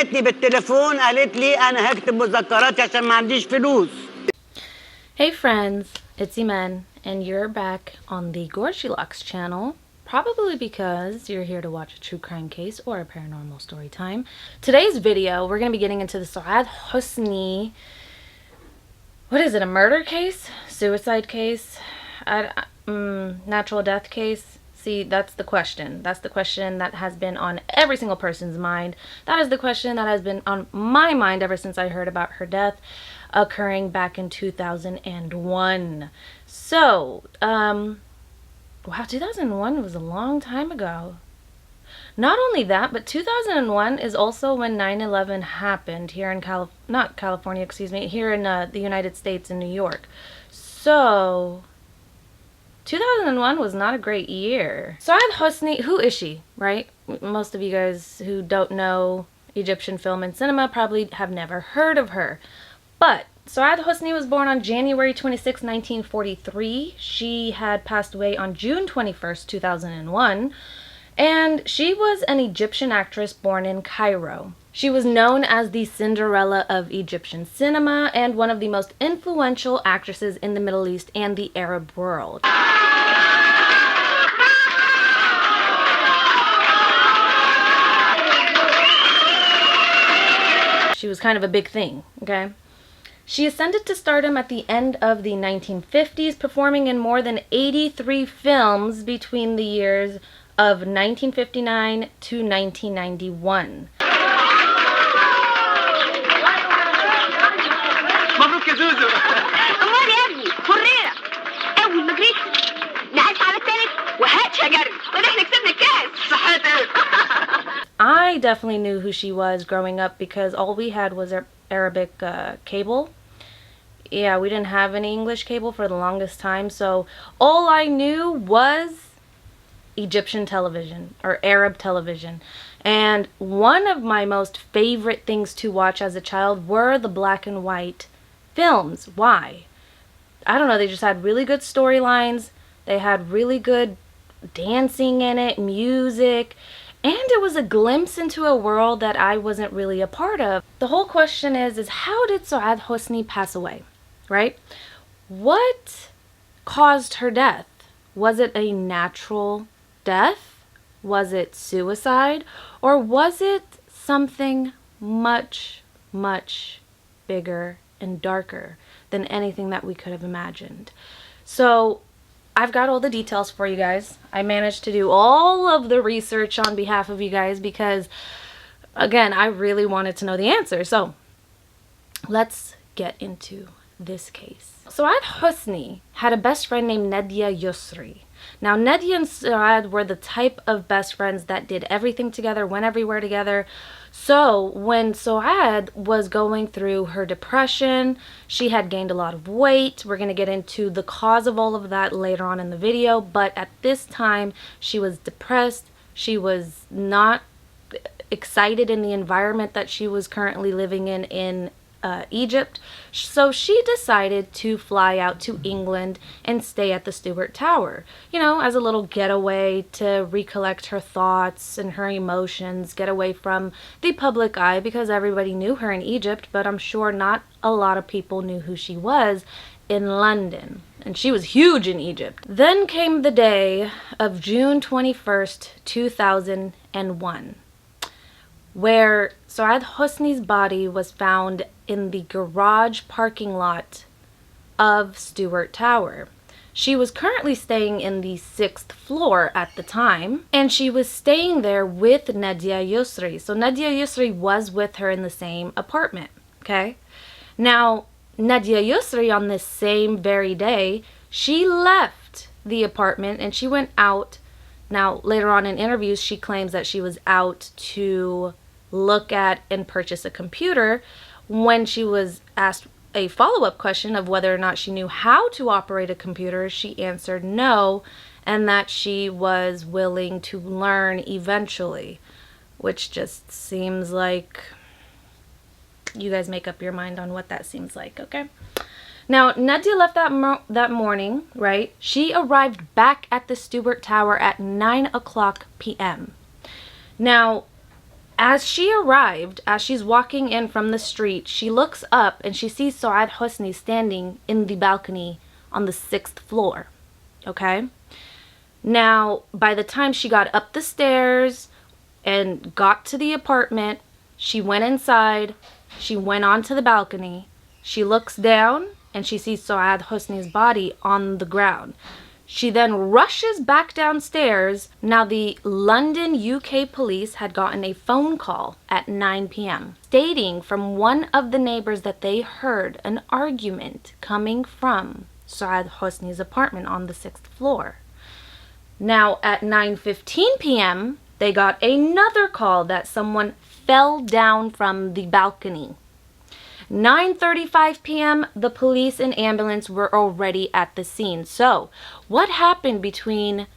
كلمتني بالتليفون قالت لي انا هكتب مذكراتي عشان ما عنديش فلوس. Hey friends, it's Iman and you're back on the Gorshilox channel, probably because you're here to watch a true crime case or a paranormal story time. Today's video, we're going to be getting into the Soad Hosni, what is it, a murder case? Suicide case? Natural death case? See, that's the question. That's the question that has been on every single person's mind. That is the question that has been on my mind ever since I heard about her death occurring back in 2001. So, wow, 2001 was a long time ago. Not only that, but 2001 is also when 9/11 happened here in here in the United States in New York. So 2001 was not a great year. Soad Hosni, who is she, right? Most of you guys who don't know Egyptian film and cinema probably have never heard of her. But Soad Hosni was born on January 26, 1943. She had passed away on June 21st, 2001. And she was an Egyptian actress born in Cairo. She was known as the Cinderella of Egyptian cinema and one of the most influential actresses in the Middle East and the Arab world. She was kind of a big thing, okay? She ascended to stardom at the end of the 1950s, performing in more than 83 films between the years of 1959 to 1991. مبروك يا زوزو. امال يا ابني فرينا اول ما جريت نقلت على التالت وهات شجري ونحن كسبنا الكاس. صحتك. I definitely knew who she was growing up because all we had was Arabic cable. Yeah, we didn't have any English cable for the longest time, so all I knew was Egyptian television or Arab television. And one of my most favorite things to watch as a child were the black and white films. Why? I don't know, they just had really good storylines, they had really good dancing in it, music, and it was a glimpse into a world that I wasn't really a part of. The whole question is how did Soad Hosni pass away, right? What caused her death? Was it a natural death? Was it suicide? Or was it something much, much bigger and darker than anything that we could have imagined? So I've got all the details for you guys. I managed to do all of the research on behalf of you guys because, again, I really wanted to know the answer. So let's get into this case. Soad Hosni had a best friend named Nadia Yousri. Now, Nadia and Soad were the type of best friends that did everything together, went everywhere together. So when Soad was going through her depression, she had gained a lot of weight. We're going to get into the cause of all of that later on in the video. But at this time, she was depressed. She was not excited in the environment that she was currently living in Egypt. So she decided to fly out to England and stay at the Stuart Tower, you know, as a little getaway to recollect her thoughts and her emotions, get away from the public eye because everybody knew her in Egypt, but I'm sure not a lot of people knew who she was in London. And she was huge in Egypt. Then came the day of June 21st, 2001. Where Soad Hosni's body was found in the garage parking lot of Stuart Tower. She was currently staying in the 6th floor at the time, and she was staying there with Nadia Yousri. So Nadia Yousri was with her in the same apartment, okay? Now, Nadia Yousri, on this same very day, she left the apartment and she went out. Now, later on in interviews, she claims that she was out to look at and purchase a computer. When she was asked a follow-up question of whether or not she knew how to operate a computer, she answered no, and that she was willing to learn eventually, which just seems like, you guys make up your mind on what that seems like, okay? Now, Nadia left that morning, right? She arrived back at the Stuart Tower at 9 o'clock p.m. Now, As she arrived, as she's walking in from the street, she looks up and she sees Soad Hosni standing in the balcony on the 6th floor. Okay? Now, by the time she got up the stairs and got to the apartment, she went inside, she went onto the balcony, she looks down and she sees Soad Hosni's body on the ground. She then rushes back downstairs. Now, the London, UK police had gotten a phone call at 9 p.m. stating from one of the neighbors that they heard an argument coming from Soad Hosni's apartment on the 6th floor. Now, at 9:15 p.m., they got another call that someone fell down from the balcony. 9:35 p.m., the police and ambulance were already at the scene. So, what happened between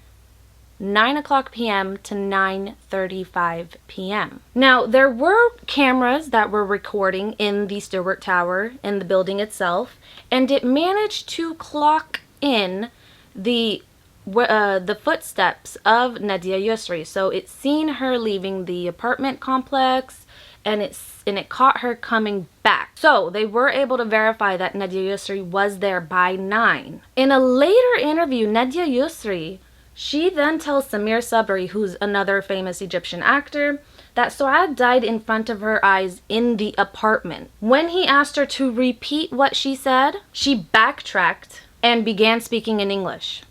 9 o'clock p.m. to 9:35 p.m.? Now, there were cameras that were recording in the Stewart Tower, in the building itself, and it managed to clock in the footsteps of Nadia Yousri. So, it seen her leaving the apartment complex, and it caught her coming back. So they were able to verify that Nadia Yousri was there by 9. In a later interview, Nadia Yousri, she then tells Samir Sabri, who's another famous Egyptian actor, that Soad died in front of her eyes in the apartment. When he asked her to repeat what she said, she backtracked and began speaking in English.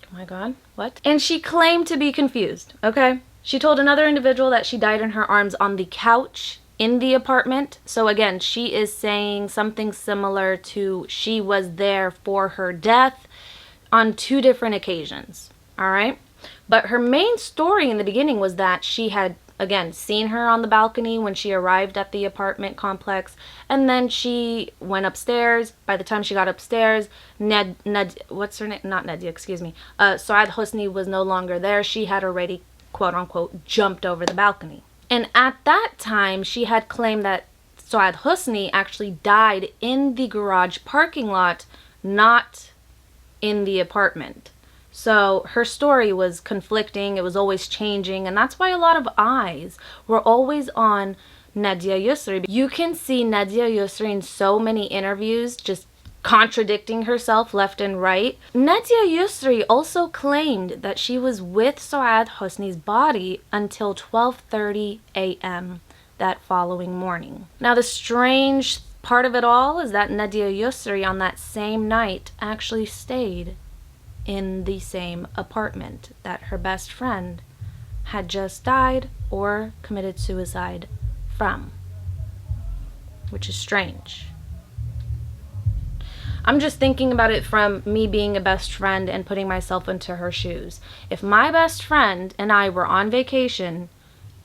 Oh my God, what? And she claimed to be confused, okay? She told another individual that she died in her arms on the couch in the apartment. So again, she is saying something similar to she was there for her death on 2 different occasions, all right? But her main story in the beginning was that she had, again, seen her on the balcony when she arrived at the apartment complex, and then she went upstairs. By the time she got upstairs, what's her name? Not Nadia, excuse me. Soad Hosni was no longer there. She had already, quote unquote, jumped over the balcony. And at that time, she had claimed that Soad Hosni actually died in the garage parking lot, not in the apartment. So her story was conflicting, it was always changing, and that's why a lot of eyes were always on Nadia Yousri. You can see Nadia Yousri in so many interviews just contradicting herself left and right. Nadia Yousri also claimed that she was with Soad Hosni's body until 12:30 a.m. that following morning. Now, the strange part of it all is that Nadia Yousri on that same night actually stayed in the same apartment that her best friend had just died or committed suicide from, which is strange. I'm just thinking about it from me being a best friend and putting myself into her shoes. If my best friend and I were on vacation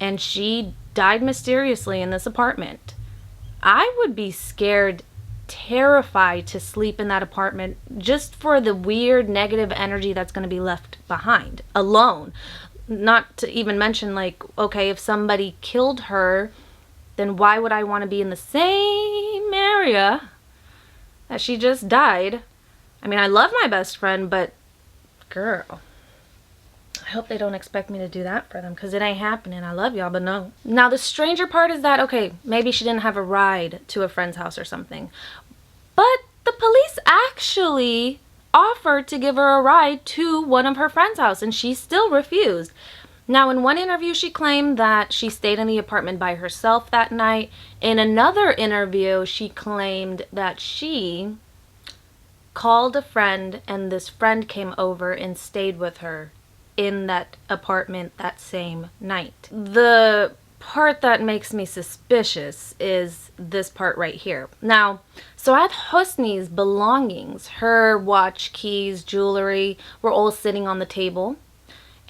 and she died mysteriously in this apartment, I would be scared, terrified to sleep in that apartment just for the weird negative energy that's going to be left behind alone. Not to even mention, like, okay, if somebody killed her, then why would I want to be in the same area that she just died? I mean, I love my best friend, but girl, I hope they don't expect me to do that for them, because it ain't happening. I love y'all, but no. Now, the stranger part is that, okay, maybe she didn't have a ride to a friend's house or something, but the police actually offered to give her a ride to one of her friend's house, and she still refused. Now, in one interview, she claimed that she stayed in the apartment by herself that night. In another interview, she claimed that she called a friend, and this friend came over and stayed with her in that apartment that same night. The part that makes me suspicious is this part right here. Now, Soad Hosni's belongings, her watch, keys, jewelry, were all sitting on the table.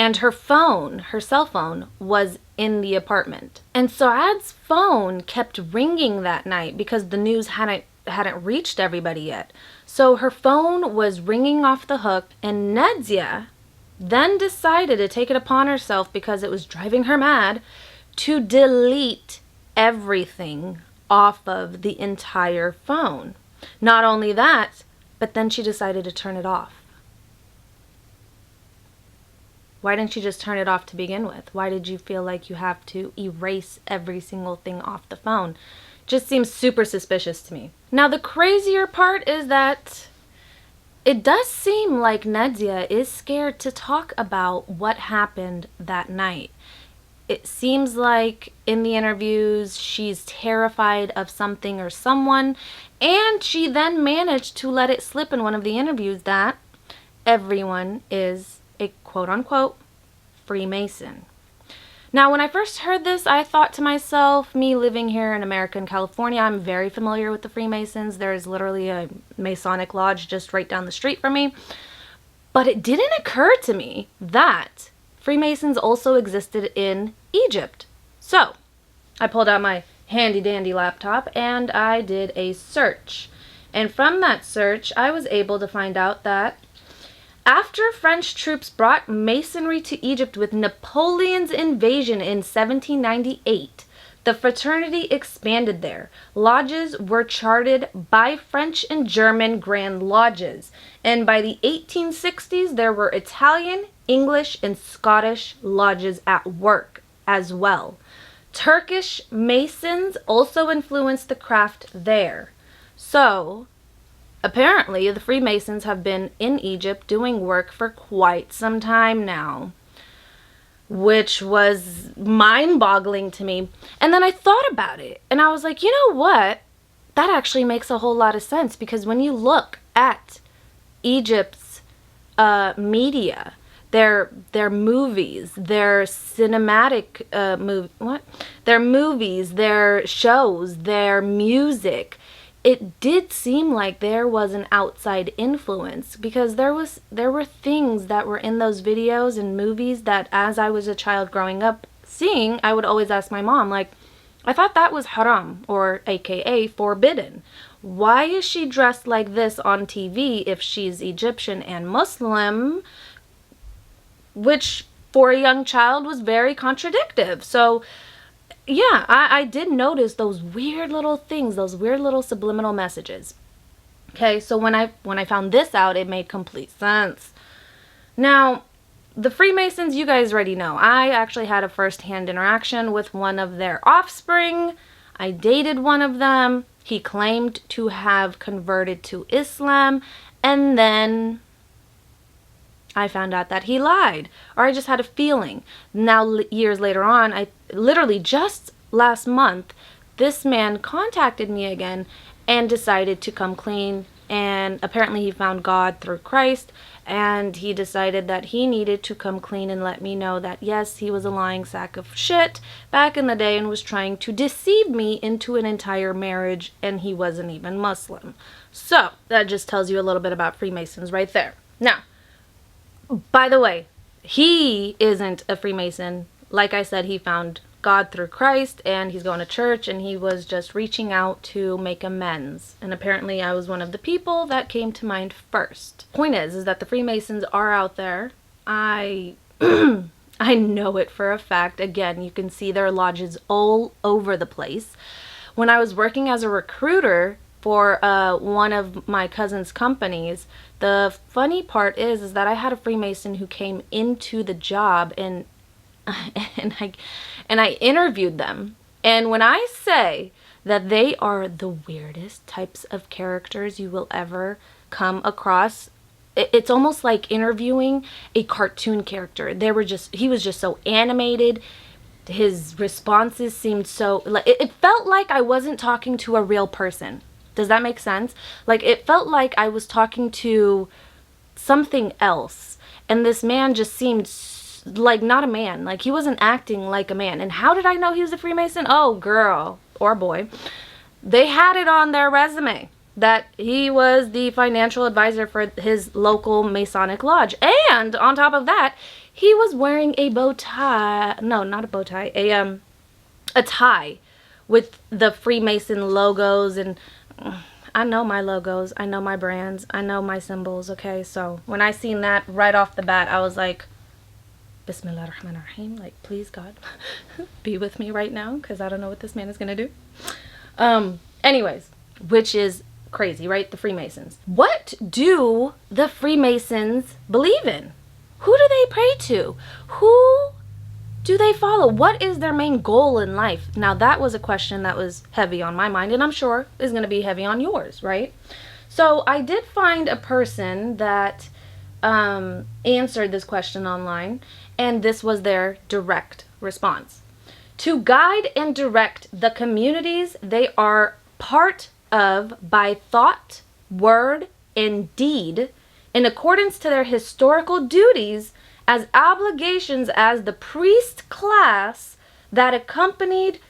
And her phone, her cell phone, was in the apartment. And Soad's phone kept ringing that night because the news hadn't reached everybody yet. So her phone was ringing off the hook, and Nadia then decided to take it upon herself, because it was driving her mad, to delete everything off of the entire phone. Not only that, but then she decided to turn it off. Why didn't you just turn it off to begin with? Why did you feel like you have to erase every single thing off the phone? Just seems super suspicious to me. Now, the crazier part is that it does seem like Nadia is scared to talk about what happened that night. It seems like in the interviews she's terrified of something or someone, and she then managed to let it slip in one of the interviews that everyone is a quote-unquote Freemason. Now, when I first heard this, I thought to myself, me living here in America, in California, I'm very familiar with the Freemasons. There's literally a Masonic lodge just right down the street from me. But it didn't occur to me that Freemasons also existed in Egypt. So, I pulled out my handy-dandy laptop and I did a search. And from that search, I was able to find out that after French troops brought Masonry to Egypt with Napoleon's invasion in 1798, the fraternity expanded there. Lodges were chartered by French and German Grand Lodges, and by the 1860s there were Italian, English, and Scottish lodges at work as well. Turkish Masons also influenced the craft there. So, apparently, the Freemasons have been in Egypt doing work for quite some time now, which was mind-boggling to me. And then I thought about it, and I was like, you know what? That actually makes a whole lot of sense, because when you look at Egypt's media, their movies, their cinematic their movies, their shows, their music, it did seem like there was an outside influence, because there were things that were in those videos and movies that as I was a child growing up seeing, I would always ask my mom, like, I thought that was haram, or aka forbidden. Why is she dressed like this on TV if she's Egyptian and Muslim? Which for a young child was very contradictive. So yeah, I did notice those weird little things, those weird little subliminal messages. Okay, so when I found this out, it made complete sense. Now, the Freemasons, you guys already know. I actually had a first-hand interaction with one of their offspring. I dated one of them. He claimed to have converted to Islam, and then I found out that he lied, or I just had a feeling. Now, years later on, I literally just last month, this man contacted me again and decided to come clean, and apparently he found God through Christ, and he decided that he needed to come clean and let me know that yes, he was a lying sack of shit back in the day and was trying to deceive me into an entire marriage, and he wasn't even Muslim. So that just tells you a little bit about Freemasons right there. Now, by the way, he isn't a Freemason. Like I said, he found God through Christ, and he's going to church, and he was just reaching out to make amends. And apparently I was one of the people that came to mind first. Point is that the Freemasons are out there. I know it for a fact. Again, you can see their lodges all over the place. When I was working as a recruiter for one of my cousin's companies, the funny part is that I had a Freemason who came into the job, and I interviewed them. And when I say that they are the weirdest types of characters you will ever come across, it's almost like interviewing a cartoon character. He was just so animated. His responses seemed so, it felt like I wasn't talking to a real person. Does that make sense? Like, it felt like I was talking to something else. And this man just seemed like not a man. Like, he wasn't acting like a man. And how did I know he was a Freemason? Oh, girl or boy. They had it on their resume that he was the financial advisor for his local Masonic lodge. And on top of that, he was wearing a bow tie. No, not a bow tie. A tie with the Freemason logos, and I know my logos, I know my brands, I know my symbols, okay? So when I seen that right off the bat, I was like, Bismillah ar-Rahman ar-Rahim, like, please God, be with me right now, because I don't know what this man is going to do. Anyways, which is crazy, right? The Freemasons. What do the Freemasons believe in? Who do they pray to? Who do they follow? What is their main goal in life? Now, that was a question that was heavy on my mind, and I'm sure is going to be heavy on yours, right? So I did find a person that answered this question online, and this was their direct response. To guide and direct the communities they are part of by thought, word, and deed, in accordance to their historical duties as obligations as the priest class that accompanied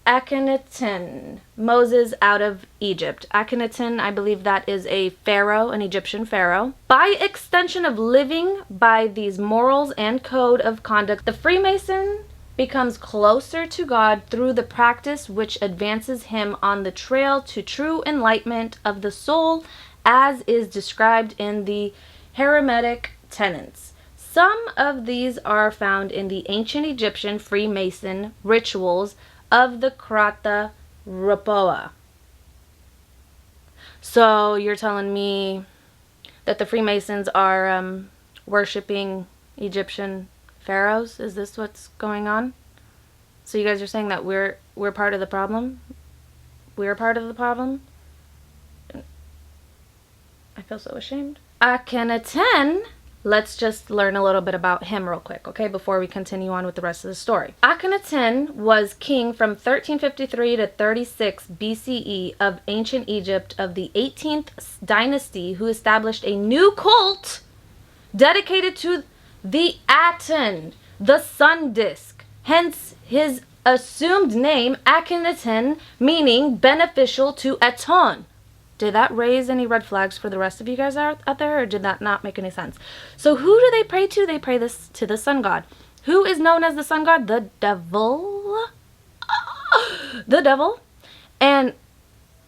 Akhenaten, Moses out of Egypt. Akhenaten, I believe that is a pharaoh, an Egyptian pharaoh. By extension of living by these morals and code of conduct, the Freemason becomes closer to God through the practice which advances him on the trail to true enlightenment of the soul, as is described in the Hermetic tenets. Some of these are found in the ancient Egyptian Freemason rituals of the Krata Rapoa. So you're telling me that the Freemasons are worshiping Egyptian pharaohs? Is this what's going on? So you guys are saying that we're part of the problem? We're part of the problem? I feel so ashamed. Akhenaten, let's just learn a little bit about him real quick, okay, before we continue on with the rest of the story. Akhenaten was king from 1353 to 36 BCE of ancient Egypt of the 18th dynasty, who established a new cult dedicated to the Aten, the sun disk. Hence his assumed name Akhenaten, meaning beneficial to Aton. Did that raise any red flags for the rest of you guys out there, or did that not make any sense? So who do they pray to? They pray this to the sun god. Who is known as the sun god? The devil. The devil. And,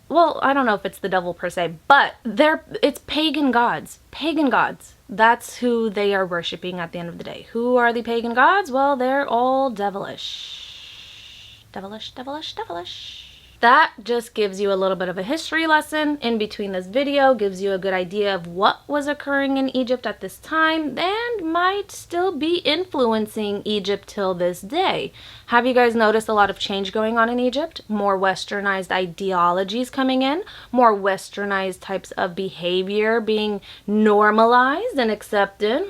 well, I don't know if it's the devil per se, but it's pagan gods. Pagan gods. That's who they are worshiping at the end of the day. Who are the pagan gods? Well, they're all devilish. Devilish, devilish, devilish. That just gives you a little bit of a history lesson in between this video, gives you a good idea of what was occurring in Egypt at this time and might still be influencing Egypt till this day. Have you guys noticed a lot of change going on in Egypt? More westernized ideologies coming in, more westernized types of behavior being normalized and accepted.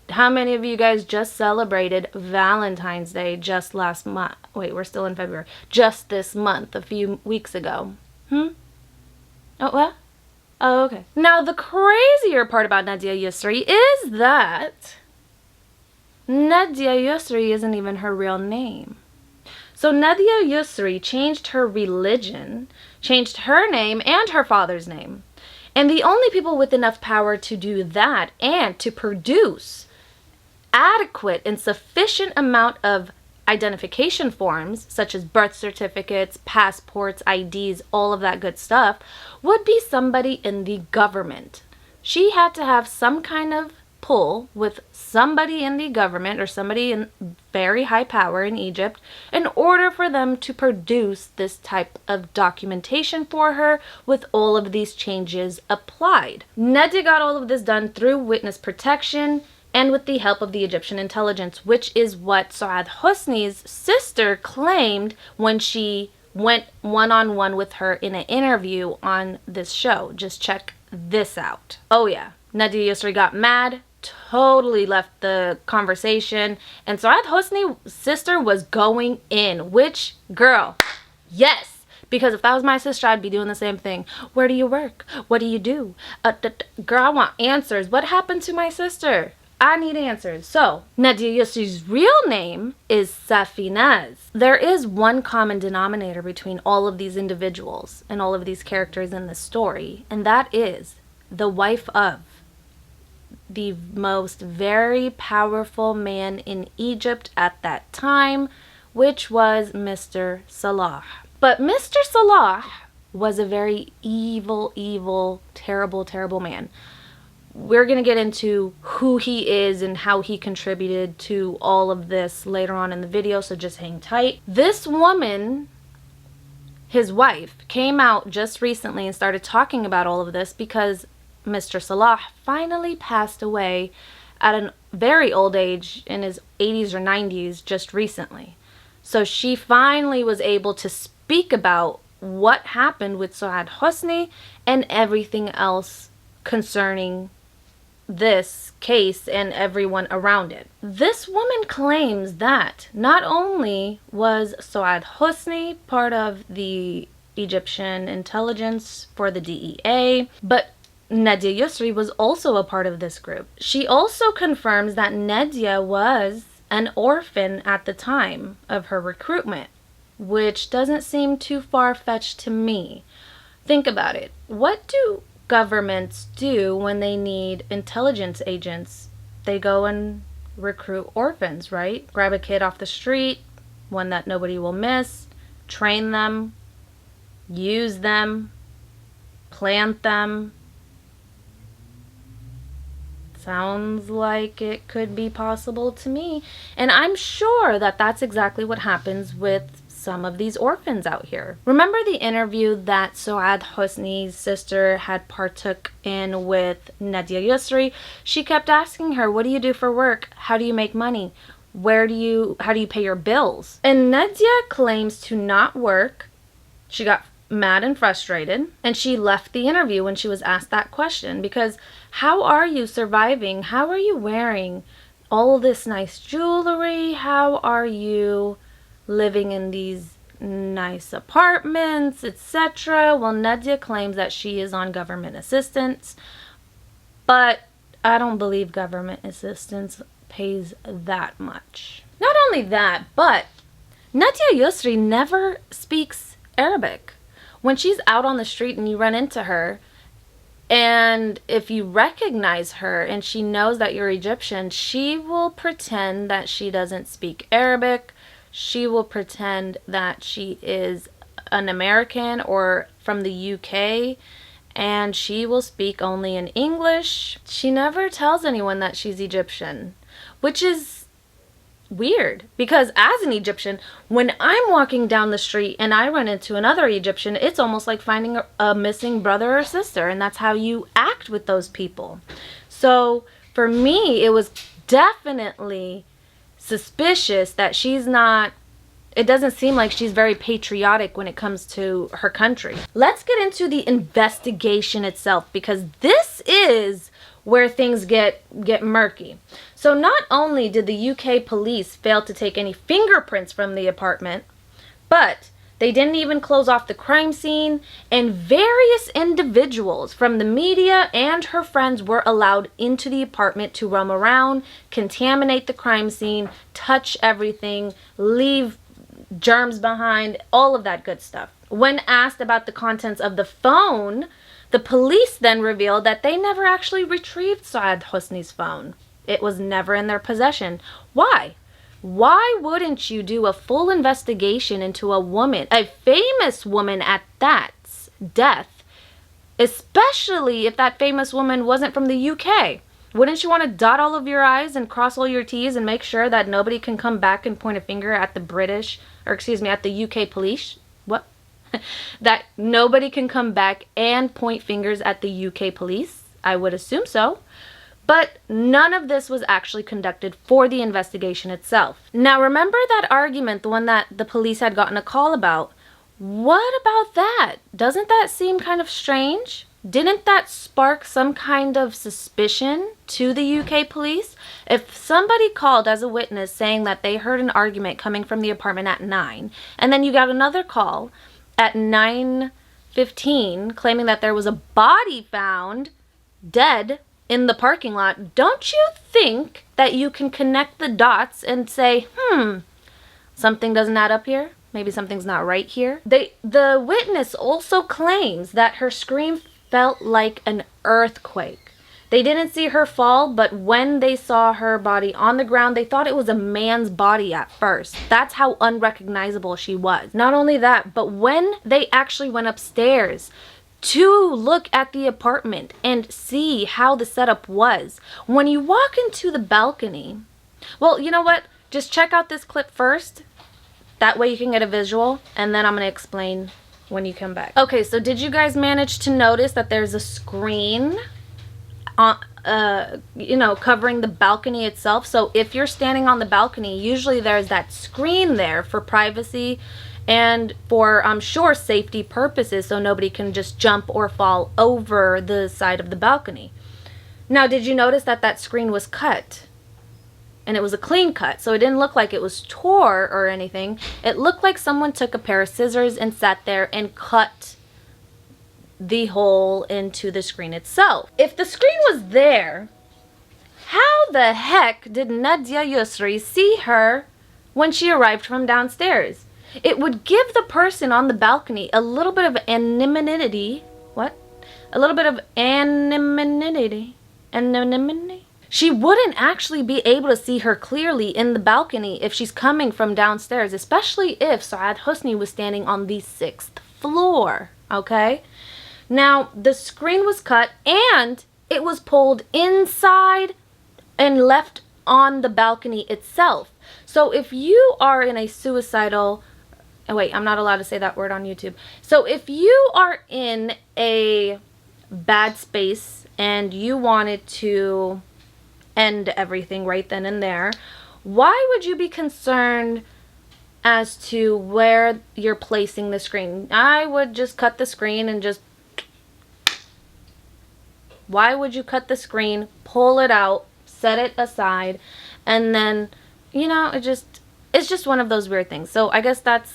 How many of you guys just celebrated Valentine's Day just last month? Wait, we're still in February. Just this month, a few weeks ago. Oh, what? Oh, okay. Now, the crazier part about Nadia Yousri is that Nadia Yousri isn't even her real name. So Nadia Yousri changed her religion, changed her name and her father's name. And the only people with enough power to do that and to produce adequate and sufficient amount of identification forms, such as birth certificates, passports, IDs, all of that good stuff, would be somebody in the government. She had to have some kind of pull with somebody in the government or somebody in very high power in Egypt in order for them to produce this type of documentation for her with all of these changes applied. Nadia got all of this done through witness protection and with the help of the Egyptian intelligence, which is what Soad Hosni's sister claimed when she went one-on-one with her in an interview on this show. Just check this out. Oh yeah, Nadia Yousri got mad, totally left the conversation, and Soad Hosni's sister was going in, which, girl, yes. Because if that was my sister, I'd be doing the same thing. Where do you work? What do you do? Girl, I want answers. What happened to my sister? I need answers. So, Nadia Yousri's real name is Safinaz. There is one common denominator between all of these individuals and all of these characters in this story, and that is the wife of the most very powerful man in Egypt at that time, which was Mr. Salah. But Mr. Salah was a very evil, terrible man. We're going to get into who he is and how he contributed to all of this later on in the video, so just hang tight. This woman, his wife, came out just recently and started talking about all of this because Mr. Salah finally passed away at a very old age, in his 80s or 90s, just recently. So she finally was able to speak about what happened with Soad Hosni and everything else concerning this case and everyone around it. This woman claims that not only was Soad Hosni part of the Egyptian intelligence for the DEA, but Nadia Yousri was also a part of this group. She also confirms that Nadia was an orphan at the time of her recruitment, which doesn't seem too far-fetched to me. Think about it. What do governments do when they need intelligence agents? They go and recruit orphans, right? Grab a kid off the street, one that nobody will miss, train them, use them, plant them. Sounds like it could be possible to me. And I'm sure that that's exactly what happens with some of these orphans out here. Remember the interview that Soad Hosni's sister had partook in with Nadia Yousri? She kept asking her, what do you do for work? How do you make money? How do you pay your bills? And Nadia claims to not work. She got mad and frustrated, and she left the interview when she was asked that question, because how are you surviving? How are you wearing all this nice jewelry? How are you living in these nice apartments, etc.? Well, Nadia claims that she is on government assistance, but I don't believe government assistance pays that much. Not only that, but Nadia Yousri never speaks Arabic. When she's out on the street and you run into her, and if you recognize her and she knows that you're Egyptian, she will pretend that she doesn't speak Arabic. She will pretend that she is an American or from the UK, and she will speak only in English. She never tells anyone that she's Egyptian, which is weird, because as an Egyptian, when I'm walking down the street and I run into another Egyptian, it's almost like finding a missing brother or sister, and that's how you act with those people. So for me, it was definitely suspicious that she's not, it doesn't seem like she's very patriotic when it comes to her country. Let's get into the investigation itself, because this is where things get murky. So not only did the UK police fail to take any fingerprints from the apartment, but they didn't even close off the crime scene, and various individuals from the media and her friends were allowed into the apartment to roam around, contaminate the crime scene, touch everything, leave germs behind, all of that good stuff. When asked about the contents of the phone, the police then revealed that they never actually retrieved Soad Hosni's phone. It was never in their possession. Why? Why wouldn't you do a full investigation into a woman, a famous woman at that's death, especially if that famous woman wasn't from the UK? Wouldn't you want to dot all of your I's and cross all your T's and make sure that nobody can come back and point a finger at the at the UK police? What? That nobody can come back and point fingers at the UK police? I would assume so. But none of this was actually conducted for the investigation itself. Now remember that argument, the one that the police had gotten a call about? What about that? Doesn't that seem kind of strange? Didn't that spark some kind of suspicion to the UK police? If somebody called as a witness saying that they heard an argument coming from the apartment at 9, and then you got another call at 9:15 claiming that there was a body found dead in the parking lot, don't you think that you can connect the dots and say, something doesn't add up here? Maybe something's not right here? The witness also claims that her scream felt like an earthquake. They didn't see her fall, but when they saw her body on the ground, they thought it was a man's body at first. That's how unrecognizable she was. Not only that, but when they actually went upstairs to look at the apartment and see how the setup was, when you walk into the balcony, well, you know what? Just check out this clip first. That way you can get a visual, and then I'm going to explain when you come back. Okay, so did you guys manage to notice that there's a screen covering the balcony itself. So if you're standing on the balcony, usually there's that screen there for privacy and for, I'm sure, safety purposes, so nobody can just jump or fall over the side of the balcony. Now, did you notice that that screen was cut? And it was a clean cut, so it didn't look like it was tore or anything. It looked like someone took a pair of scissors and sat there and cut the hole into the screen itself. If the screen was there, how the heck did Nadia Yousri see her when she arrived from downstairs? It would give the person on the balcony a little bit of anonymity. What? A little bit of anonymity. Anonymity? She wouldn't actually be able to see her clearly in the balcony if she's coming from downstairs, especially if Soad Hosni was standing on the 6th floor, okay? Now, the screen was cut and it was pulled inside and left on the balcony itself. So if you are in a suicidal... Oh, wait, I'm not allowed to say that word on YouTube. So if you are in a bad space and you wanted to end everything right then and there, why would you be concerned as to where you're placing the screen? I would just cut the screen and just... Why would you cut the screen, pull it out, set it aside, and then, it's just one of those weird things. So I guess that's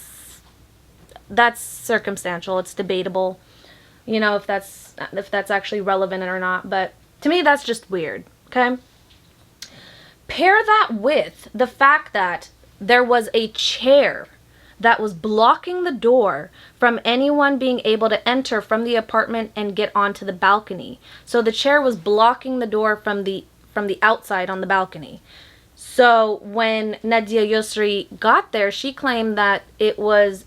circumstantial. It's debatable, if that's actually relevant or not. But to me, that's just weird, okay? Pair that with the fact that there was a chair that was blocking the door from anyone being able to enter from the apartment and get onto the balcony. So the chair was blocking the door from the outside on the balcony. So when Nadia Yousri got there, she claimed that it was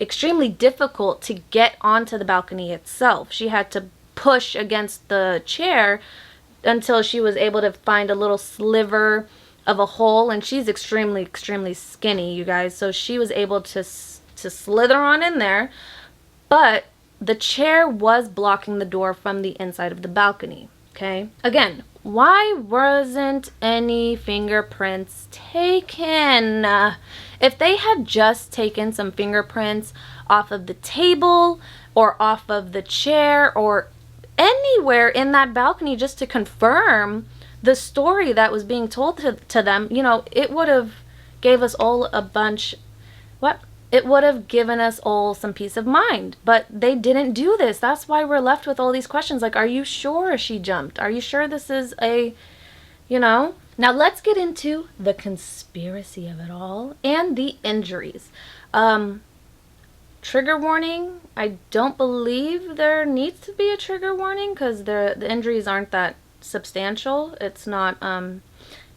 extremely difficult to get onto the balcony itself. She had to push against the chair until she was able to find a little sliver of a hole, and she's extremely skinny, you guys, so she was able to slither on in there, but the chair was blocking the door from the inside of the balcony. Okay, again, why wasn't any fingerprints taken? If they had just taken some fingerprints off of the table or off of the chair or anywhere in that balcony just to confirm the story that was being told to them, it would have gave us all a bunch, it would have given us all some peace of mind. But they didn't do this. That's why we're left with all these questions like, are you sure she jumped? Are you sure this is a, Now let's get into the conspiracy of it all and the injuries. Trigger warning, I don't believe there needs to be a trigger warning because the injuries aren't that substantial. It's not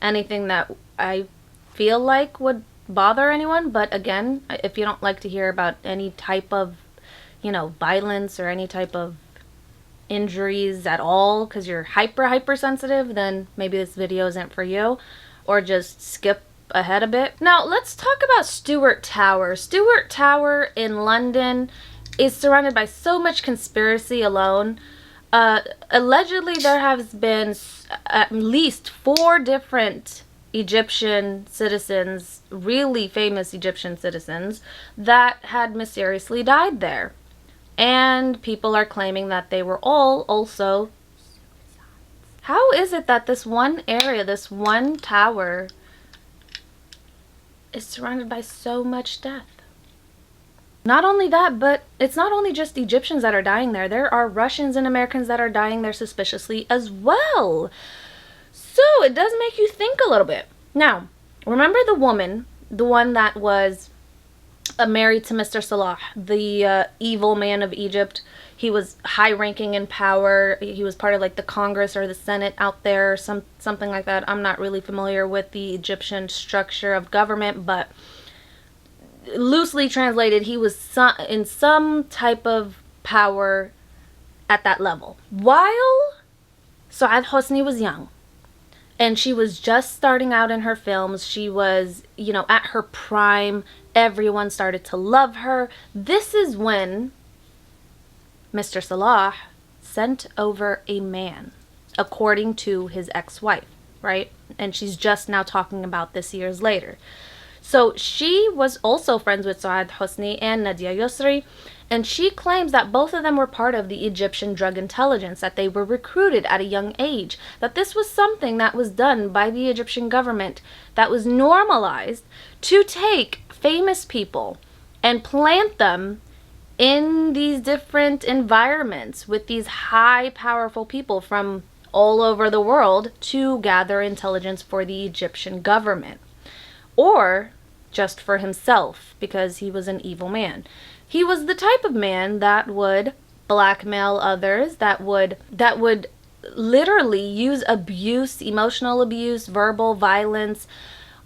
anything that I feel like would bother anyone, but again, if you don't like to hear about any type of violence or any type of injuries at all because you're hyper sensitive, then maybe this video isn't for you, or just skip ahead a bit. Now let's talk about Stewart Tower. Stewart Tower in London is surrounded by so much conspiracy alone. Allegedly there has been at least 4 different Egyptian citizens, really famous Egyptian citizens, that had mysteriously died there. And people are claiming that they were all also suicides. How is it that this one area, this one tower, is surrounded by so much death? Not only that, but it's not only just Egyptians that are dying there. There are Russians and Americans that are dying there suspiciously as well. So it does make you think a little bit. Now, remember the woman, the one that was married to Mr. Salah, the evil man of Egypt. He was high-ranking in power. He was part of like the Congress or the Senate out there, something like that. I'm not really familiar with the Egyptian structure of government, but loosely translated, he was in some type of power at that level. While Soad Hosni was young, and she was just starting out in her films, she was, at her prime, everyone started to love her. This is when Mr. Salah sent over a man according to his ex-wife, right? And she's just now talking about this years later. So she was also friends with Soad Hosni and Nadia Yousri, and she claims that both of them were part of the Egyptian drug intelligence, that they were recruited at a young age, that this was something that was done by the Egyptian government, that was normalized to take famous people and plant them in these different environments with these high, powerful people from all over the world to gather intelligence for the Egyptian government. Or just for himself, because he was an evil man. He was the type of man that would blackmail others, that would literally use abuse, emotional abuse, verbal violence,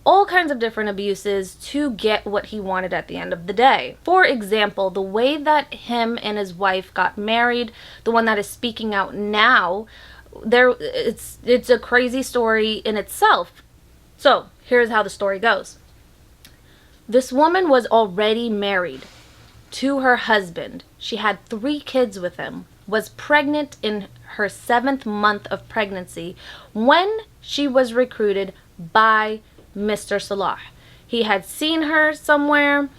all kinds of different abuses to get what he wanted at the end of the day. For example, the way that him and his wife got married, the one that is speaking out now, it's a crazy story in itself. So here's how the story goes. This woman was already married to her husband. She had 3 kids with him, was pregnant in her 7th month of pregnancy when she was recruited by Mr. Salah. He had seen her somewhere.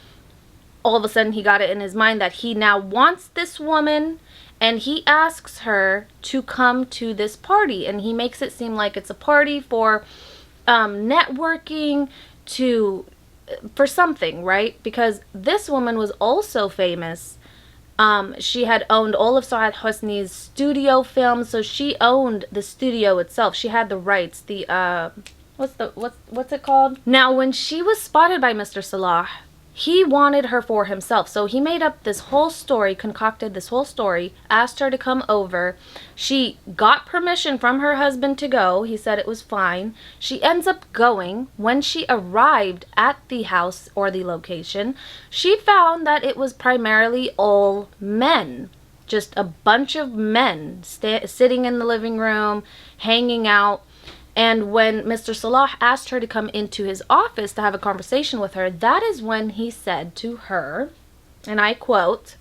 All of a sudden he got it in his mind that he now wants this woman, and he asks her to come to this party, and he makes it seem like it's a party for networking, for something, right? Because this woman was also famous. She had owned all of Soad Hosni's studio films, so she owned the studio itself. She had the rights. What's it called? Now, when she was spotted by Mr. Salah, he wanted her for himself. So he made up this whole story, concocted this whole story, asked her to come over. She got permission from her husband to go. He said it was fine. She ends up going. When she arrived at the house or the location, she found that it was primarily all men. Just a bunch of men sitting in the living room, hanging out. And when Mr. Salah asked her to come into his office to have a conversation with her, that is when he said to her, and I quote,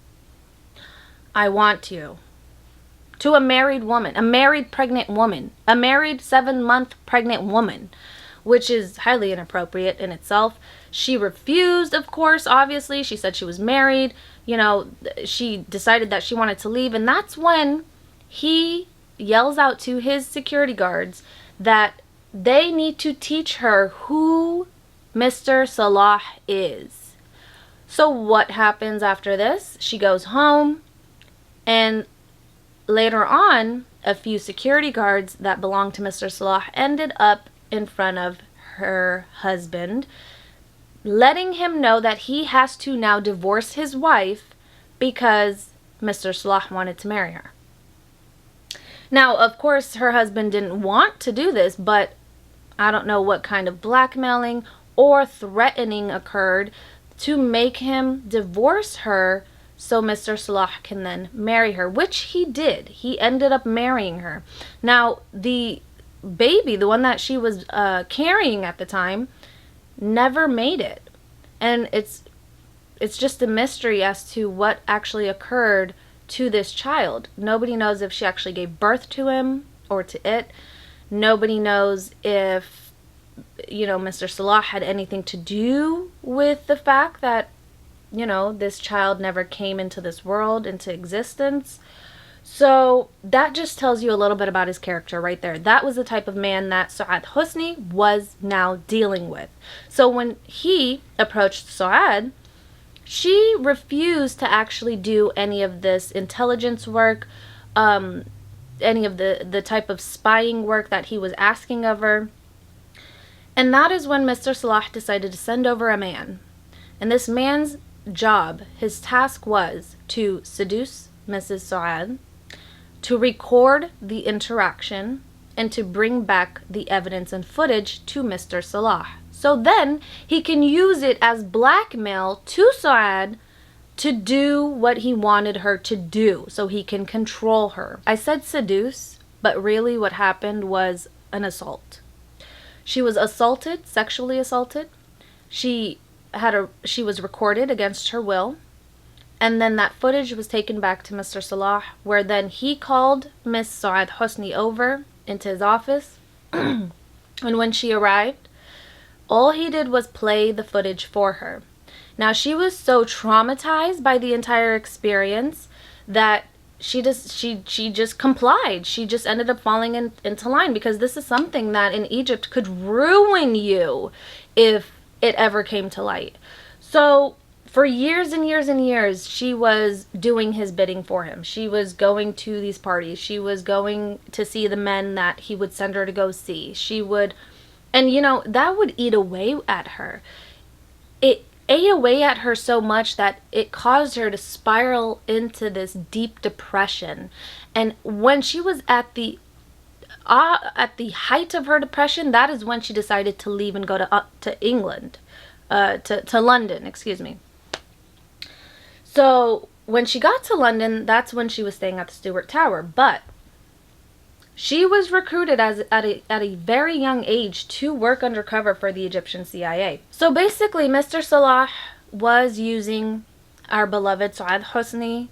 "I want you." To a married woman, a married pregnant woman, a married 7-month pregnant woman, which is highly inappropriate in itself. She refused, of course, obviously. She said she was married. She decided that she wanted to leave. And that's when he yells out to his security guards that they need to teach her who Mr. Salah is. So what happens after this? She goes home, and later on, a few security guards that belonged to Mr. Salah ended up in front of her husband, letting him know that he has to now divorce his wife because Mr. Salah wanted to marry her. Now, of course, her husband didn't want to do this, but I don't know what kind of blackmailing or threatening occurred to make him divorce her so Mr. Salah can then marry her, which he did. He ended up marrying her. Now, the baby, the one that she was carrying at the time, never made it. And it's just a mystery as to what actually occurred to this child. Nobody knows if she actually gave birth to him or to it. Nobody knows if, Mr. Salah had anything to do with the fact that, this child never came into this world, into existence. So that just tells you a little bit about his character right there. That was the type of man that Soad Hosni was now dealing with. So when he approached Soad, she refused to actually do any of this intelligence work, any of the type of spying work that he was asking of her. And that is when Mr. Salah decided to send over a man. And this man's job, his task was to seduce Mrs. Soad, to record the interaction, and to bring back the evidence and footage to Mr. Salah. So then he can use it as blackmail to Soad to do what he wanted her to do, so he can control her. I said seduce, but really what happened was an assault. She was assaulted, sexually assaulted. She was recorded against her will. And then that footage was taken back to Mr. Salah, where then he called Miss Soad Hosni over into his office. And when she arrived, all he did was play the footage for her. Now, she was so traumatized by the entire experience that she just complied. She just ended up falling into line, because this is something that in Egypt could ruin you if it ever came to light. So for years and years and years, she was doing his bidding for him. She was going to these parties. She was going to see the men that he would send her to go see. She would, and you know, that would eat away at her. It ate away at her so much that it caused her to spiral into this deep depression. And when she was at the height of her depression, that is when she decided to leave and go to England, to London, excuse me. So when she got to London, that's when she was staying at the Stuart Tower. But she was recruited at a very young age to work undercover for the Egyptian CIA. So basically, Mr. Salah was using our beloved Soad Hosni,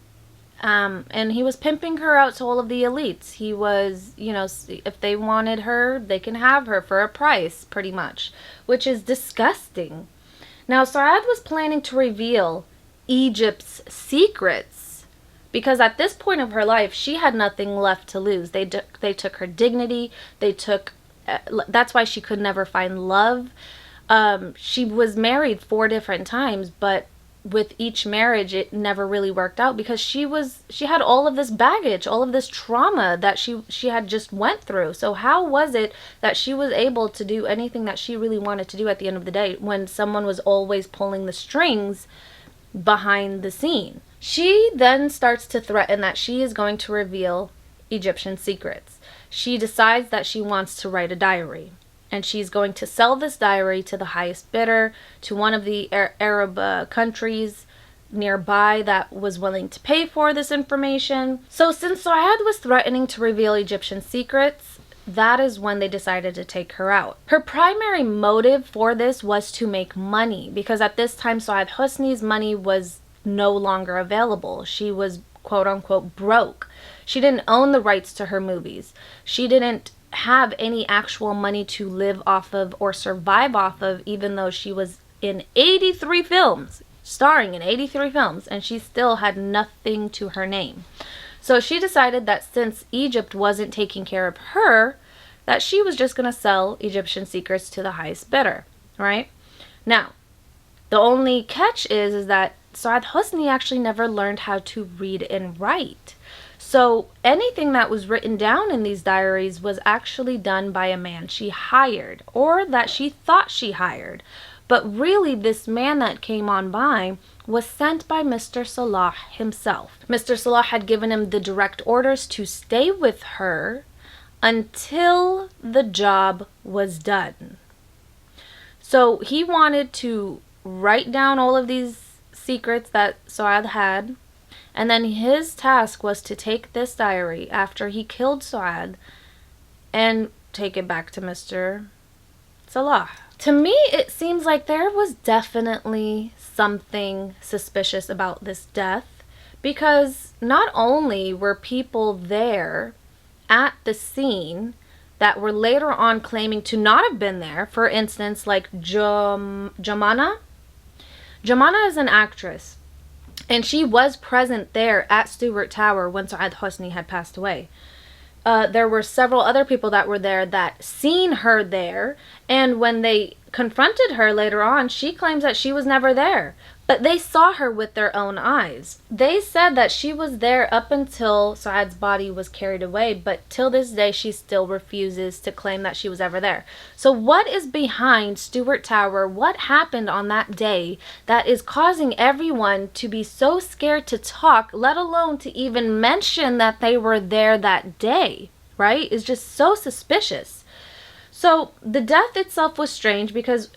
and he was pimping her out to all of the elites. He was, you know, if they wanted her, they can have her for a price, pretty much, which is disgusting. Now, Soad was planning to reveal Egypt's secrets, because at this point of her life, she had nothing left to lose. They took her dignity. They took, that's why she could never find love. She was married 4 different times, but with each marriage, it never really worked out, because she had all of this baggage, all of this trauma that she had just went through. So how was it that she was able to do anything that she really wanted to do at the end of the day, when someone was always pulling the strings behind the scene? She then starts to threaten that she is going to reveal Egyptian secrets. She decides that she wants to write a diary, and she's going to sell this diary to the highest bidder, to one of the Arab countries nearby that was willing to pay for this information. So since Soad was threatening to reveal Egyptian secrets, that is when they decided to take her out. Her primary motive for this was to make money, because at this time Soad Hosni's money was no longer available. She was quote unquote broke. She didn't own the rights to her movies. She didn't have any actual money to live off of or survive off of, even though she was in 83 films, starring in 83 films, and she still had nothing to her name. So she decided that since Egypt wasn't taking care of her, that she was just going to sell Egyptian secrets to the highest bidder, right? Now, the only catch is that Soad Hosni actually never learned how to read and write. So anything that was written down in these diaries was actually done by a man she hired, or that she thought she hired. But really, this man that came on by was sent by Mr. Salah himself. Mr. Salah had given him the direct orders to stay with her until the job was done. So he wanted to write down all of these secrets that Soad had, and then his task was to take this diary after he killed Soad and take it back to Mr. Salah. To me, it seems like there was definitely something suspicious about this death, because not only were people there at the scene that were later on claiming to not have been there, for instance, like Jamana. Jamana is an actress, and she was present there at Stuart Tower when Soad Hosni had passed away. There were several other people that were there that seen her there, and when they confronted her later on, she claims that she was never there, but they saw her with their own eyes. They said that she was there up until Soad's body was carried away, but till this day she still refuses to claim that she was ever there. So what is behind Stuart Tower? What happened on that day that is causing everyone to be so scared to talk, let alone to even mention that they were there that day, right? It's just so suspicious. So the death itself was strange because,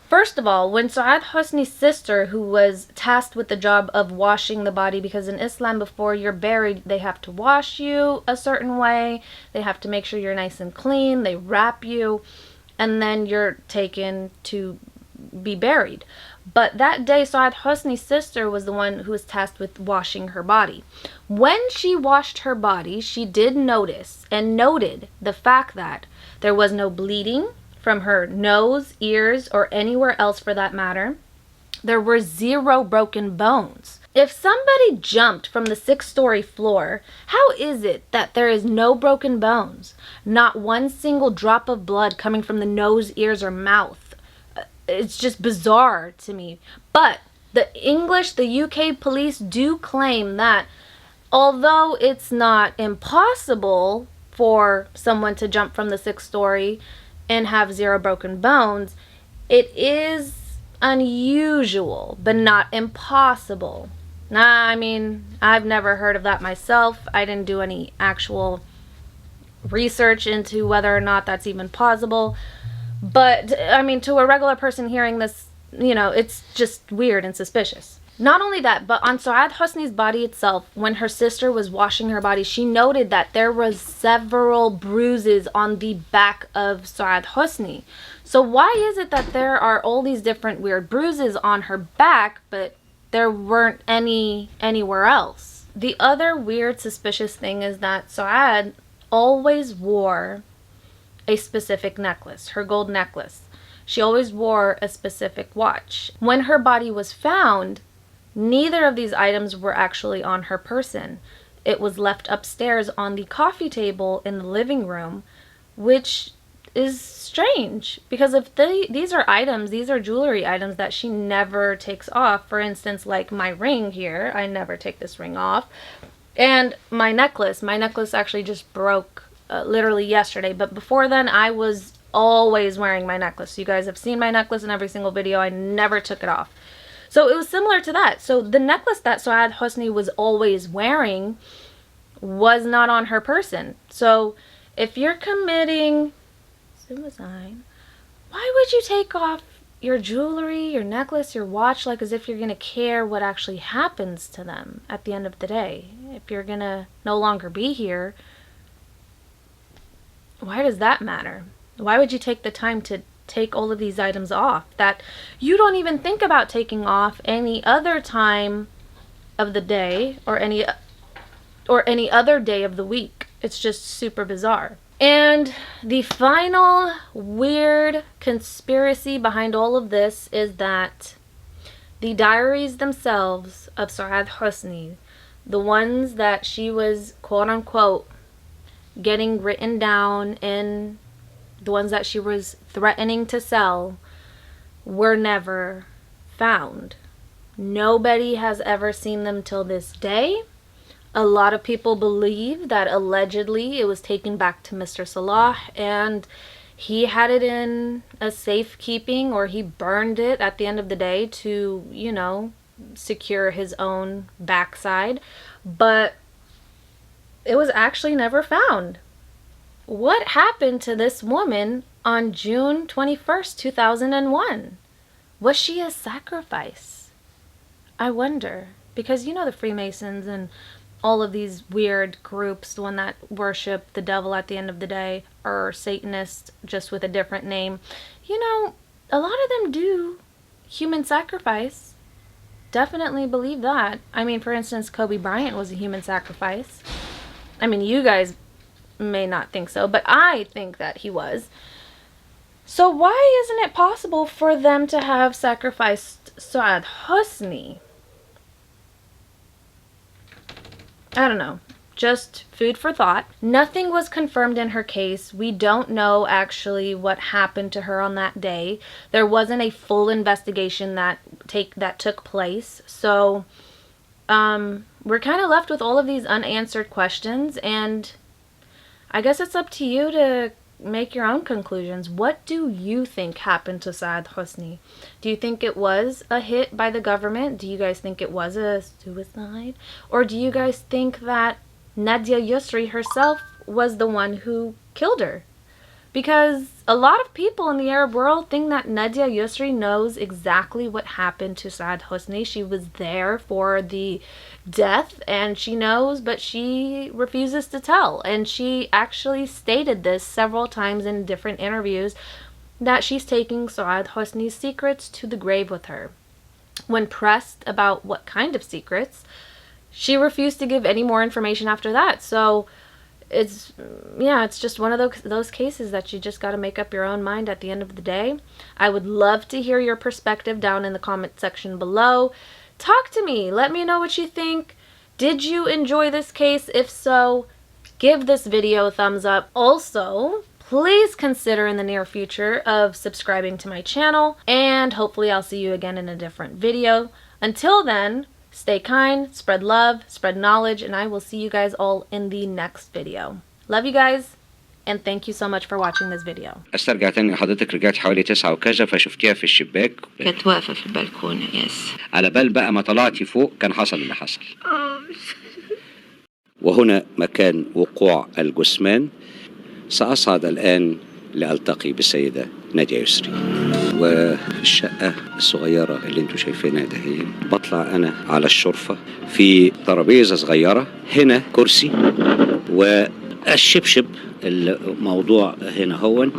first of all, when Soad Hosni's sister, who was tasked with the job of washing the body, because in Islam, before you're buried, they have to wash you a certain way, they have to make sure you're nice and clean, they wrap you, and then you're taken to be buried. But that day, Soad Hosni's sister was the one who was tasked with washing her body. When she washed her body, she did notice and noted the fact that there was no bleeding from her nose, ears, or anywhere else for that matter. There were 0 broken bones. If somebody jumped from the 6th-story floor, how is it that there is no broken bones? Not one single drop of blood coming from the nose, ears, or mouth. It's just bizarre to me. But the UK police do claim that although it's not impossible for someone to jump from the 6th story and have 0 broken bones, it is unusual, but not impossible. I mean, I've never heard of that myself. I didn't do any actual research into whether or not that's even possible. But, I mean, to a regular person hearing this, you know, it's just weird and suspicious. Not only that, but on Soad Hosni's body itself, when her sister was washing her body, she noted that there was several bruises on the back of Soad Hosni. So why is it that there are all these different weird bruises on her back, but there weren't any anywhere else? The other weird, suspicious thing is that Soad always wore a specific necklace, her gold necklace. She always wore a specific watch. When her body was found, neither of these items were actually on her person. It was left upstairs on the coffee table in the living room, which is strange because if these are items, these are jewelry items that she never takes off. For instance, like my ring here, I never take this ring off. And my necklace actually just broke literally yesterday, but before then I was always wearing my necklace. You guys have seen my necklace in every single video. I never took it off. So it was similar to that. So the necklace that Soad Hosni was always wearing was not on her person. So if you're committing suicide, why would you take off your jewelry, your necklace, your watch, like as if you're gonna care what actually happens to them at the end of the day? If you're gonna no longer be here, why does that matter? Why would you take the time to take all of these items off that you don't even think about taking off any other time of the day or any other day of the week? It's just super bizarre. And the final weird conspiracy behind all of this is that the diaries themselves of Soad Hosni, the ones that she was quote unquote getting written down in, the ones that she was threatening to sell, were never found. Nobody has ever seen them till this day. A lot of people believe that allegedly it was taken back to Mr. Salah and he had it in a safekeeping, or he burned it at the end of the day to, you know, secure his own backside. But it was actually never found. What happened to this woman on June 21st, 2001? Was she a sacrifice? I wonder. Because you know the Freemasons and all of these weird groups, the one that worship the devil at the end of the day, or Satanists just with a different name, you know, a lot of them do human sacrifice. Definitely believe that. I mean, for instance, Kobe Bryant was a human sacrifice. I mean, you guys may not think so, but I think that he was. So why isn't it possible for them to have sacrificed Soad Hosni? I don't know. Just food for thought. Nothing was confirmed in her case. We don't know actually what happened to her on that day. There wasn't a full investigation that took place. So we're kind of left with all of these unanswered questions, and I guess it's up to you to make your own conclusions. What do you think happened to Soad Hosni? Do you think it was a hit by the government? Do you guys think it was a suicide? Or do you guys think that Nadia Yousri herself was the one who killed her? Because a lot of people in the Arab world think that Nadia Yousri knows exactly what happened to Soad Hosni. She was there for the death and she knows, but she refuses to tell. And she actually stated this several times in different interviews, that she's taking Soad Hosni's secrets to the grave with her. When pressed about what kind of secrets, she refused to give any more information after that. So it's just one of those cases that you just got to make up your own mind at the end of the day. I would love to hear your perspective down in the comment section below. Talk to me. Let me know what you think. Did you enjoy this case? If so, give this video a thumbs up. Also, please consider in the near future of subscribing to my channel, and hopefully I'll see you again in a different video. Until then, stay kind, spread love, spread knowledge, and I will see you guys all in the next video. Love you guys, and thank you so much for watching this video. استرجع تاني حضرتك رجعت حوالي 9 وكذا فشفتيها في الشباك كانت واقفة في البلكونة. يس. على بال بقى ما طلعتي فوق كان حصل اللي حصل. وهنا مكان وقوع الجثمان. سأصعد الآن لألتقي بالسيدة نادية يسري، والشقة الصغيرة اللي انتوا شايفينها ده هي بطلع أنا على الشرفة في ترابيزة صغيرة، هنا كرسي والشبشب الموضوع هنا هون،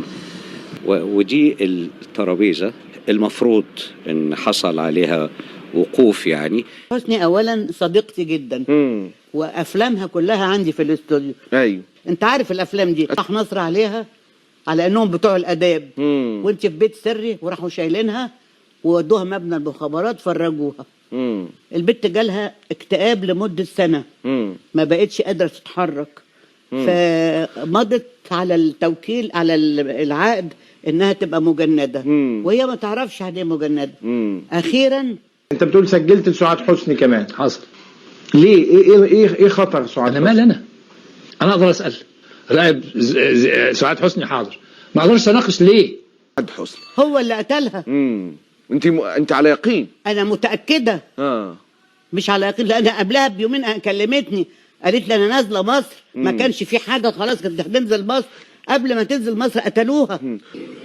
ودي الترابيزة المفروض ان حصل عليها وقوف. يعني حسني اولا صديقتي جدا وافلامها كلها عندي في الاستوديو. ايوه انت عارف الافلام دي راح نصر عليها على انهم بتوع الاداب، وانت في بيت سري وراحوا شايلينها وودوها مبنى المخابرات فرجوها. البت جالها اكتئاب لمده سنه، ما بقتش قادره تتحرك، فمضت على التوكيل على العقد انها تبقى مجنده، وهي ما تعرفش يعني ايه مجنده. اخيرا انت بتقول سجلت لسعاد حسني كمان. حصل ليه؟ ايه خطر سعاد انا حسني؟ مال انا اقدر اسال راقب سعاد حسني حاضر، ما اقدرش اناقش ليه؟ سعاد حسني هو اللي قتلها. انت على يقين؟ انا متاكده. مش على يقين، لان قبلها بيومين كلمتني قالت لي انا نازله مصر، ما كانش في حاجه خلاص، كانت هتنزل مصر. قبل ما تنزل مصر قتلوها.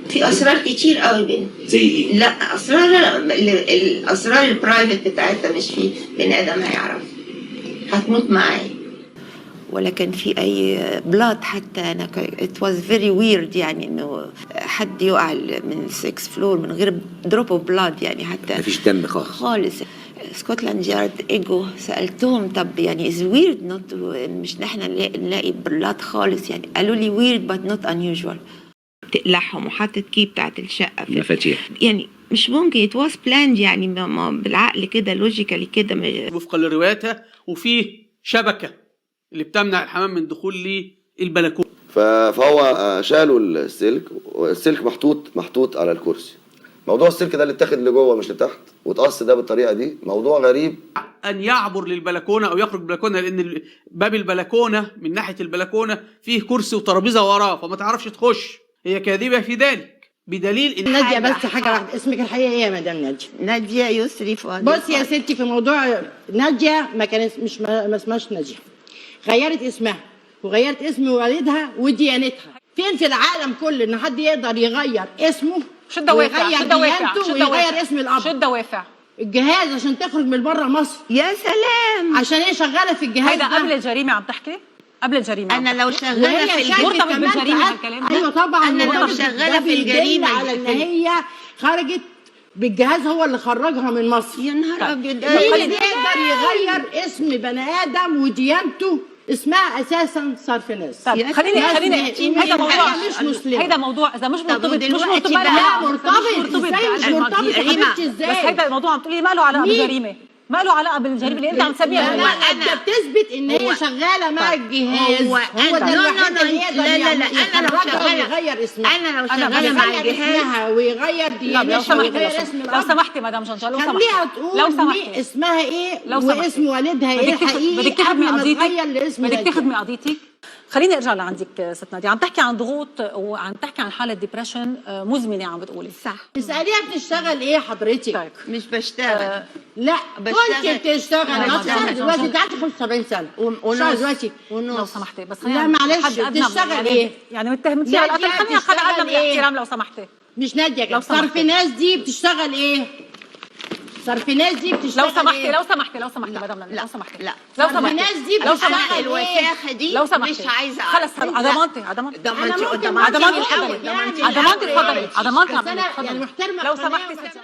في اسرار كتير قوي بين زي ايه؟ لا اسرار، الاسرار البرايفت بتاعتها مش في بني ادم هيعرف. هتموت معايا ولا كان في اي بلاد حتى. انا it was very weird يعني انه حد يقع من 6 فلور من غير دروب اوف بلاد، يعني حتى مفيش دم خالص. سكوتلاند يارد ايجو سالتهم طب يعني از ويرد نوت، مش نحن نلاقي بلاد خالص يعني. قالوا لي ويرد بات نوت انيوجوال. تقلعهم وحطت كي بتاعت الشقه في مفاتيح، يعني مش ممكن ات واز بلاند يعني بالعقل كده لوجيكالي كده وفقا لرواياتها. وفيه شبكه اللي بتمنع الحمام من دخول للبلكونه. فهو شالوا السلك، والسلك محطوط على الكرسي. موضوع السلك ده اللي اتاخد لجوه مش لتحت، واتقص ده بالطريقه دي موضوع غريب. ان يعبر للبلكونه او يخرج بالبلكونه، لان باب البلكونه من ناحيه البلكونه فيه كرسي وترابيزه وراه، فما تعرفش تخش. هي كاذبه في ذلك، بدليل ان نادية بس حاجه واحده، اسمك الحقيقي ايه يا مدام نادية؟ نادية يسري فؤاد. بصي يا ستي، في موضوع نادية ما كان مش ما اسمهاش نادية، غيرت اسمها وغيرت اسم والدها وديانتها. فين في العالم كله ان حد يقدر يغير اسمه شو الدوافع؟ ويغير ديانته ويغير اسم الاب؟ شو الدوافع؟ الجهاز عشان تخرج من بره مصر. يا سلام، عشان هي شغاله في الجهاز هيدا ده قبل الجريمه عم تحكي؟ قبل الجريمه. انا لو شغاله في الجريمه مرتبط بالجريمه هالكلام. ايوه طبعا. انا لو شغاله في الجريمه على ان هي خرجت بالجهاز، هو اللي خرجها من مصر. يا نهار ابيض. مين يقدر يغير اسم بني ادم وديانته؟ اسمها اساسا صرف ناس. طيب خليني هيدا موضوع مش مسلم. هيدا موضوع اذا مش مرتبط لا مرتبط ازاي؟ بس هيدا الموضوع عم تقولي ما له علاقه بالجريمه، ما له علاقه بالجريمه اللي انت عم تسميها. لا انت بتثبت ان هي شغاله مع الجهاز. هو ده الوحيد اللي يقدر انا لو شغاله يغير اسمها. انا لو شغاله مع الجهاز ويغير ديانتها ويغير اسم الاب. لو سمحتي مدام جنجال، لو سمحتي خليها تقول اسمها ايه واسم والدها ايه الحقيقي قبل ما تغير لاسم. بدك تخدمي قضيتك. خليني ارجع لعندك ست نادية، عم تحكي عن ضغوط وعم تحكي عن حاله ديبرشن مزمنه عم بتقولي. صح. اساليها بتشتغل ايه حضرتك؟ طيب. مش بشتغل. لا كنت بتشتغل. دلوقتي انت عندك 75 سنه ونص دلوقتي لو سمحتي. بس لا معلش بتشتغل ايه؟ يعني متهمين فيها القتل. خليني اقل ادنى من الاحترام لو سمحتي. مش نادية كده. صرف ناس دي بتشتغل ايه؟ صار في ناس دي بتشتغل لو سمحتي إيه؟ لو سمحتي لو سمحتي مدام نادية، لو سمحتي لا لو صار في سمحتي ناس دي لو بتشتغل سمحتي الوساخه دي لو سمحتي مش عايزه خلص أعرف. على ضمانتي على ضمانتي أنا ممكن على ضمانتي الأول اتفضلي يعني على ضمانتي اتفضلي على ضمانتي بس أنا يعني محترمة لو القناة سمحتي وبس.